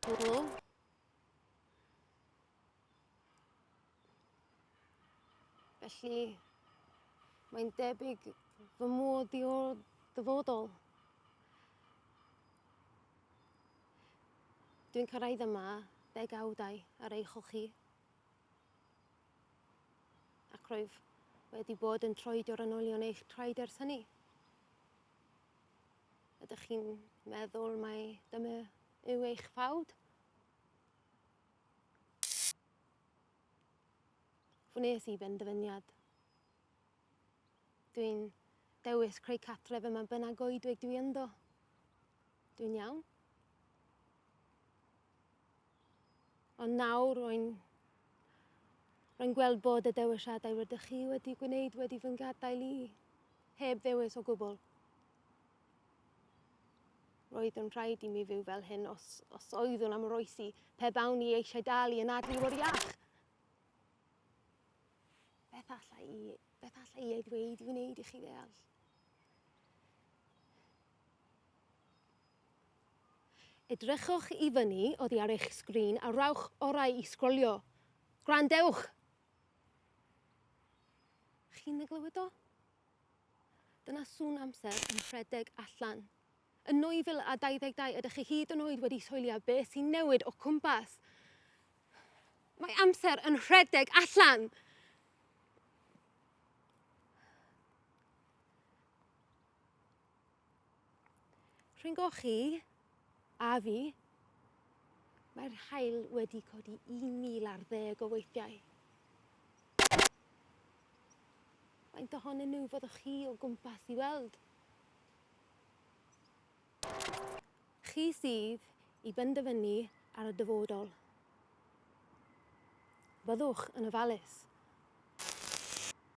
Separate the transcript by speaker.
Speaker 1: gwbl. Felly, mae'n debyg fy modd i o'r dyfodol. Dwi'n cyrraedd yma ddegawdau ar eich chi. Ac roedd wedi bod yn troedio'r anolion eich traed ers hynny. Ydych chi'n meddwl mai dyma yw eich ffawd? Wnes i benderfyniad. Dwi'n dewis creu catref yma bynnag oedwig dwi ynddo. Dwi'n iawn. Ond nawr rwy'n gweld bod y dewisiadau rydych chi wedi gwneud wedi fy ngadael i heb ddewis o gwbl. Roedd yn rhaid i mi fyw fel hyn os oeddwn am oroesi pe bawn i eisiau dal i anadlu o'r iach. Beth allai ei dweud i wneud i chi ddeall? Edrychwch i fyny oddi ar eich sgrin a rawch orau i sgrolio. Gwrandewch! Chi'n glywed o? Dyna sŵn amser yn rhedeg allan. Yn 2022 ydych chi hyd yn oed wedi soelio beth sy'n newid o cwmpas. Mae amser yn rhedeg allan! Rhyngo chi a fi, mae'r haul wedi codi 1,010 o weithiau. Faint ohonyn nhw fyddwch chi o gwmpas i weld? Chi sydd i benderfynu ar y dyfodol. Byddwch yn ofalus.